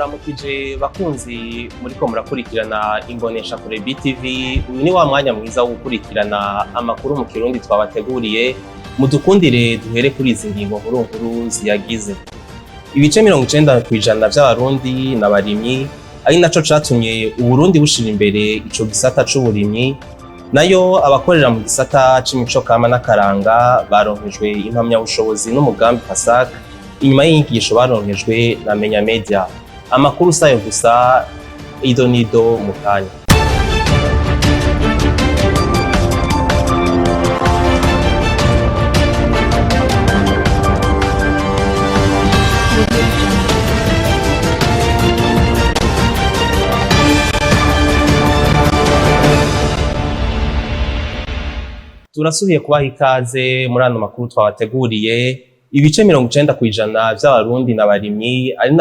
ndabaramukije bakunzi muriko murakurikirana imbonesha kure BTV. Ni wa mwanya mwiza wo gukurikirana amakuru mu Kirundi twabateguriye. Mudukundire duhere kuri izi ngingo nkuru ziyagize. Ibice 90% vy'abarundi n'abarimyi ari naco catumye Uburundi bushira imbere ico gisata c'uburimyi. Nayo abakorera mu gisata c'imico kama n'akaranga baronkejwe impamyabushobozi n'umugambi PASAC inyuma y'inyigisho baronkejwe na Menya Media. Amakuru sayo gusa idonido mu kanya. Turasubiye kubaha ikaze muri ano makuru twabateguriye. Ibice 90% vy'abarundi n'abarimyi ari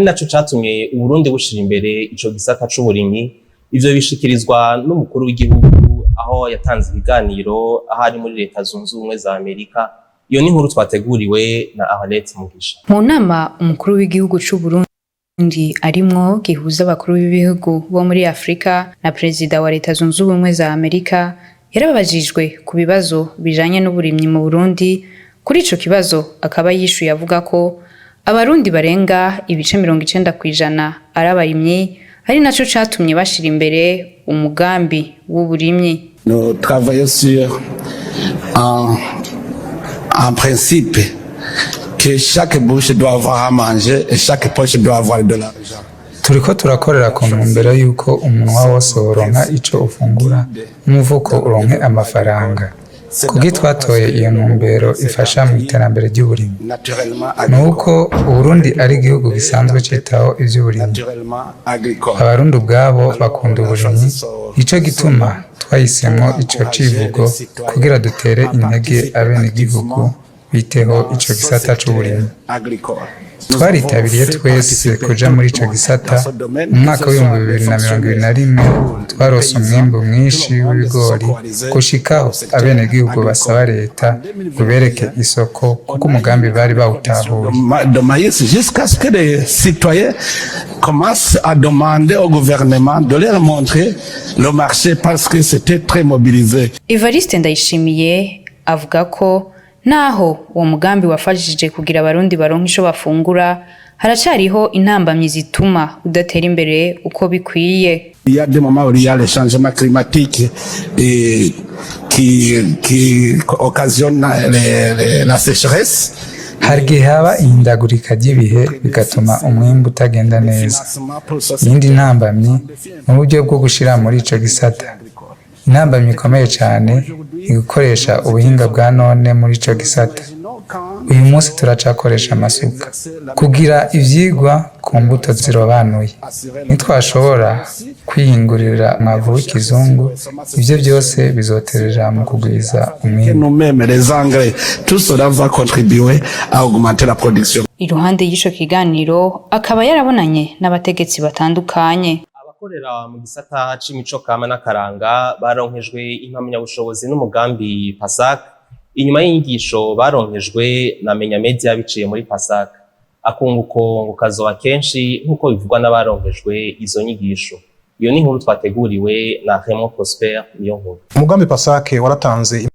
naco catumye Uburundi bushira imbere ico gisata c'uburimyi. Ivyo bishikirizwa n'umukuru w'igihugu aho yatanze ibiganiro ahari muri Leta Zunze Ubumwe za Amerika. Iyo ni inkuru twateguriwe na Arlette Mugisha. Mu nama umukuru w'igihugu c'Uburundi arimwo gihuza abakuru b'ibihugu bo muri Afrika na Perezida wa Leta Zunze Ubumwe za Amerika yarababajijwe ku bibazo bijanye n'uburimyi mu Burundi. Kuri ico kibazo akaba yishuye avuga ko abarundi barenga ibice 90% ari abarimyi, ari naco catumye bashira imbere umugambi w'uburimyi. Nous travaillons sur un principe que chaque bouche doit avoir à manger et chaque poche doit avoir de l'argent. Turiko turakorera ku ntumbero yuko umunwa wose woronka ico ufungura, umufuko uronke amafaranga. Kuki twatoye iyo ntumbero ifasha mu iterambere ry'uburimyi? Nuko Uburundi ari igihugu gisanzwe citaho ivy'uburimyi. Abarundi ubwabo bakunda uburimyi, ico gituma twahisemwo ico civugo kugira dutere intege abenegihugu biteho ico gisata c'uburimyi. Twaritabiriye twese kuja muri ico gisata. Mu mwaka w'2021 twarose umwimbu mwinshi w'ibigori gushikaho abenegihugu basaba leta ngo bereke isoko kuko umugambi bari bawutahuye. De maïs jusqu'à ce que les citoyens commencent à demander au gouvernement de leur montrer le marché parce que c'était très mobilisé. Evariste Ndayishimiye avuga ko naho uwo mugambi wafashije kugira abarundi baronka ico bafungura, haracariho intambamyi zituma udatera imbere uko bikwiye. Il y a des moments où il y a les changements climatiques et qui occasionnent la sécheresse. Hargihe haba ihindagurika ry'ibihe bigatuma umwimbu utagenda neza. Iyindi ntambamyi mu buryo bwo gushira muri ico gisata. Intambamyi ikomeye cyane ni gukoresha ubuhinga bwa none muri ico gisata. Uyu munsi turacakoresha amasuka kugira ivyigwa ku mbuto zirobanuye. Nitwashobora kwihingurira umwavu w'ikizungu, ivyo byose bizoterera mu kugwiza umwimbu. Iruhande y'isho kiganiro akaba yarabonanye n'abategetsi batandukanye. Abakorera mu gisata c'imico kama n'akaranga baronkejwe impamyabushobozi n'umugambi PASAC inyuma y'inyigisho baronkejwe na Menya Media biciye muri PASAC. Akunguko ngo kazoba kenshi nk'uko bivugwa n'abaronkejwe izo nyigisho. Iyo ni inkuru twateguriwe na Raymond Prosper niyo nkuru. Umugambi PASAC waratanze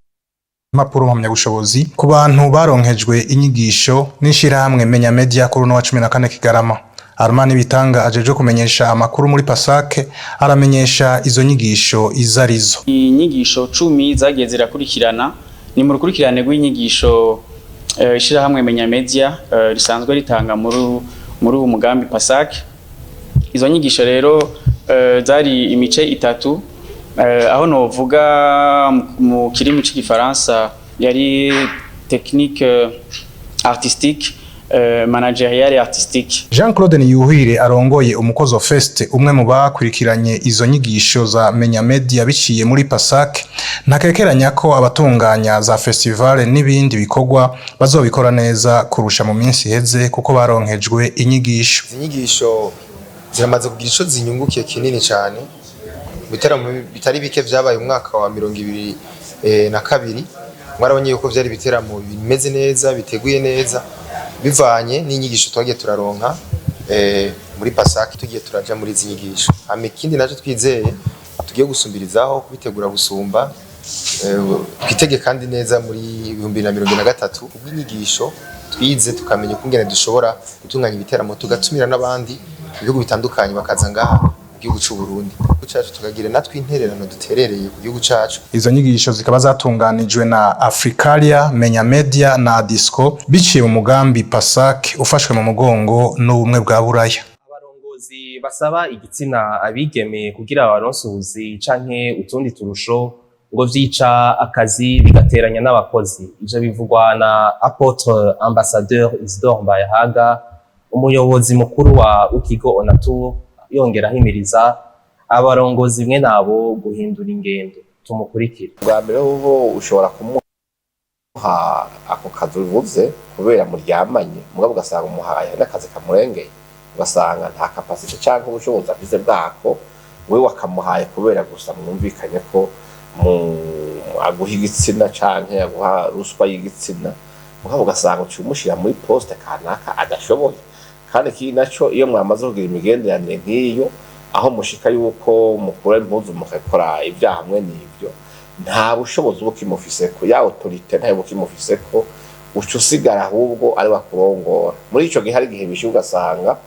impapuro mpamyabushobozi ku bantu baronkejwe inyigisho n'ishirahamwe Menya Media kuri wa 14 Kigarama. Armani Bitanga ajeje kumenyesha amakuru muri PASAC aramenyesha izo nyigisho izarizo. Inyigisho 10 zagiye zirakurikirana ni mu rukurikirane rw'inyigisho ishirahamwe Menya Media risanzwe ritanga muri umugambi PASAC. Izo nyigisho rero zari imice itatu, aho novuga mu kirimi cy'igifaransa yari technique artistique, managerial et artistique. Jean-Claude Niyuhire arongoye umukozo Fest, umwe mu bakurikiranye izo nyigisho za Menya Media biciye muri PASAC, ntakekeranya ko abatunganya za festival n'ibindi bikorwa bazobikora neza kurusha mu minsi heze kuko baronkejwe inyigisho. Inyigisho ziramaze kugira ico zinyungukiye kinini cyane. Bitari bike vyabaye umwaka wa 2022. Mwarabonye yuko vyari biteramo bimeze neza, biteguye neza. bivanye n'inyigisho twagiye turaronka muri PASAC tugiye turaja muri izi nyigisho. Ikindi naco twizeye tugiye gusumbirizaho kubitegura gusumba twitege kandi neza muri 2023 ubw'inyigisho twize tukamenya ukungene dushobora gutunganya ibiteramo tugatumira n'abandi ibihugu bitandukanye bakaza ngaha mu gihugu cy'u Burundi cyacu tukagira natwe intererano duterereye ku gihugu cyacu. Izo nyigisho zikaba zatunganijwe na Africalia, Menya Media na Disco biciye mu mugambi PASAC ufashwe mu mugongo n'ubumwe bwa Buraya. Abarongozi basaba igitsina abigeme kugira baronse ubuzi canke utundi turusho ngo vyica akazi bigateranya n'abakozi. Ivyo bivugwa na Apotre Ambassadeur Isidore Mbayahaga, umuyobozi mukuru wa Ukigo Onatu, yongera ahimiriza abarongozi mwe nabo guhindura ingendo. Tumukurikira. Bwa mbere uho ushobora kumuha ako kazi uvuze kubera muryamanye mugabo ugasanga umuhaye n'akazi kamurengeye, ugasanga nta capacity cyangwa ubushobozi afite bwako, we wakamuhaye kubera gusa mwumvikanye ko aguha igitsina canke aguha ruswa y'igitsina, mugabo ugasanga ucimushira muri poste kanaka adashoboye. Kandi iki naco iyo mwamaze kugira imigenderanire nk'iyo aho mushika yuko mukura impuzu mukakora ibyaha hamwe n'ibyo, nta bushobozi bukimufiseko, ya autorité nta bukimufiseko, ucusigara ahubwo ari bakurongora. Muri ico gihe hari igihe bishe ugasanga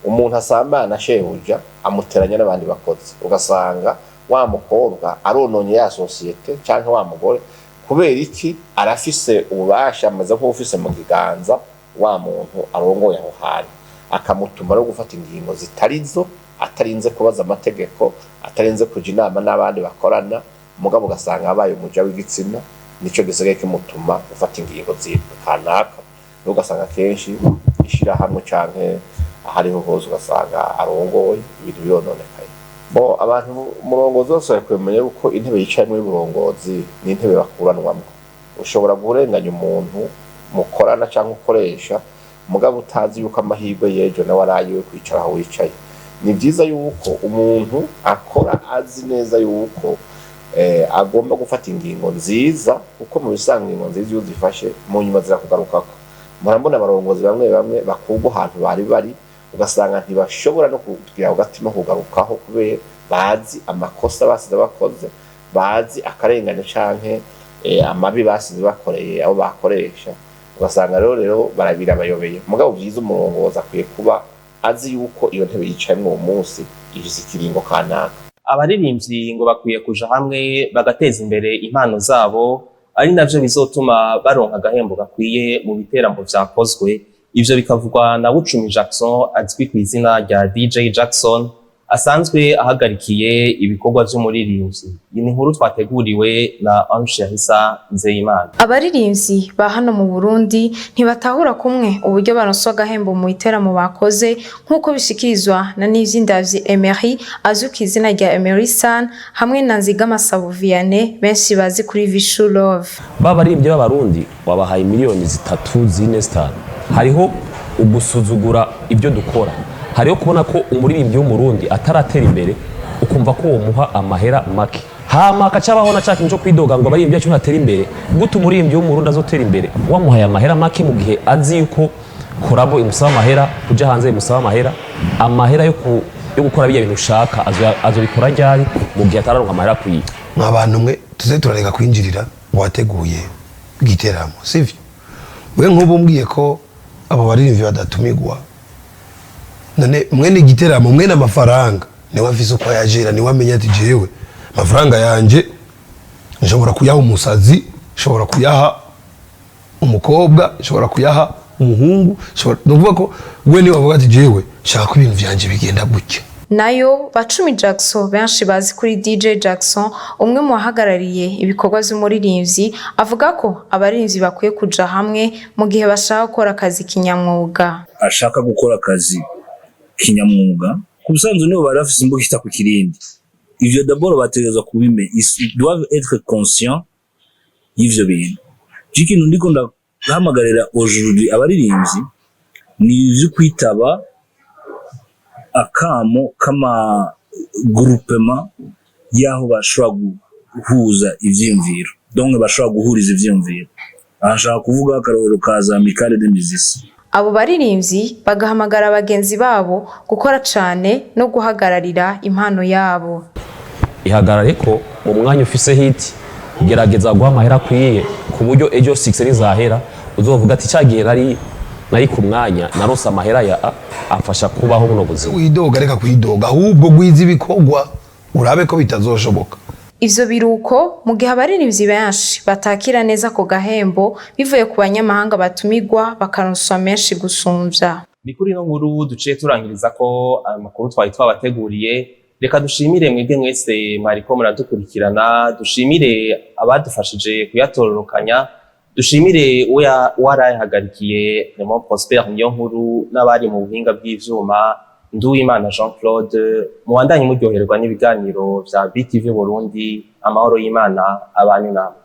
umuntu asambana shebuja amuteranya n'abandi bakozi, ugasanga wa mukobwa arononye ya societe canke wa mugore kubera iki arafise ububasha amaze nk'ufise mu kiganza wa muntu arongoye aho hantu, akamutuma no gufata ingingo zitarizo, atarinze kubaza amategeko, atarinze kuja inama n'abandi bakorana, mugabo ugasanga abaye umuja w'igitsina nico gisigaye kimutuma gufata ingingo kanaka. Ugasanga kenshi ishira hamwe canke ahariho hose ugasanga arongoye ibintu byononekaye. Abantu murongozi wose yakwemeye uko intebe yicaye muri burongozi ni intebe bakuranwamo. Ushobora kurenganya umuntu mukorana cyangwa ukoresha mugabo utazi yuko amahirwe yejo nawe arayiwe kwicara aho wicaye. Ni byiza yuko umuntu akora azi neza yuko agomba gufata ingingo nziza, kuko mu bisanga ingingo nziza iyo zifashe mu nyuma zirakugarukako. Murambona abarongozi bamwe bakugwa ahantu bari ugasanga ntibashobora no kugira ugatima kugarukaho kubera bazi amakosa basize bakoze, bazi akarengane canke amabi basize bakoreye abo bakoresha. Ugasanga rero barabira bayobeye. Mugabo byiza umurongozi akwiye kuba azi yuko iyo ntebe yicayemo uwo munsi ifise ikiringo kanaka. Abaririmbyi ngo bakwiye kuja hamwe bagateza imbere impano zabo, ari navyo bizotuma baronka agahembo gakwiye mu biteramo vyakozwe. Ivyo bikavugwa na Bucumi Jackson azwi ku izina rya DJ Jackson, asanzwe ahagarikiye ibikorwa vy'umuririmbyi. Iyi ni inkuru twateguriwe na Ange Yahisa Nzeyimana. Abaririmbyi ba hano mu Burundi ntibatahura kumwe uburyo baronswa agahembo mu biteramo bakoze, nk'uko bishikirizwa na Nivyindavyi Emery azwi ku izina rya Emery San hamwe na Nzigamasabo Vianney benshi bazi kuri Vishu Love. Babaririmbyi b'Abarundi wabahaye miliyoni 3, 4, 5. Hariho ugusuzugura ibyo dukora, hariho kubona ko umuririmbyi w'umurundi ataratera imbere ukumva ko umuha amahera make, hama akacabaho na cyakintu cyo kwidoga ngo abaririmbyi cyo ntatera imbere. Gute umuririmbyi w'umurundi azotera imbere wamuhaye amahera make mu gihe azi yuko korabo imusaba amahera, kuja hanze imusaba amahera yo gukora bijya bintu ushaka azobikora ryari mu gihe atararonka amahera kwiye. Nk'abantu mwe tuze turareka kwinjirira wateguye bwiteramo, sivyo? We nk'ubu mbwiye ko abo baririmbyi badatumigwa, none mwene igiteramo mwene amafaranga ni wafise uko yajera, ni wamenya ati jewe amafaranga yanje nshobora kuyaha umusazi, nshobora kuyaha umukobwa, nshobora kuyaha umuhungu, nuvuga ko we ni wavuga ati jewe shaka ibintu vyanje bigenda gutya. Nayo Bucumi Jackson benshi bazi kuri DJ Jackson, umwe mu bahagarariye ibikorwa vy'umuririmbyi, avuga ko abaririmbyi bakwiye kuja hamwe mu gihe bashaka gukora akazi kinyamwuga. Ashaka gukora akazi kinyamwuga kubusanzwe nibo barafise imbugita ku kirindi. Ivyo d'abord bategerezwa kubimenya, ils doivent être conscients y'ivyo bintu. Ikintu ndiko ndahamagarira aujourd'hui abaririmbyi ni ivyo kwitaba akamo kama groupement yaho bashobora guhuza ivyimviro, donc bashobora guhuriza ivyimviro. Ashaka kuvuga akarorero kaza Amicale des Musiciens. abo baririmbyi bagahamagara bagenzi babo gukora cane no guhagararira impano yabo. Ihagarare ko mu mwanya ufise hit gerageza guha amahera akwiye ku buryo ejo 6 rizahera uzovuga ati cyagihe nari ku mwanya narose amahera ya afasha kubaho buno buzima. Widoga reka kwidoga ahubwo gwiza ibikorwa urabe ko bitazoshoboka. Ivyo biruko mu gihe abaririmbyi benshi batakira neza ko gahembo bivuye ku banyamahanga batumigwa bakaronswa menshi gusumvya. Ni kuri no nkuru duciye turangiriza ko amakuru twari twabateguriye. Reka dushimire mwebwe mwese mwariko muradukurikirana, dushimire abadufashije kuyatororokanya, dushimire uwarayahagarikiye Raymond Prosper Niyonkuru n'abari mu buhinga bw'ivyuma Nduwimana Jean Claude. Muwandanye muryoherwa n'ibiganiro vya BTV Burundi. Amahoro y'Imana abane namwe.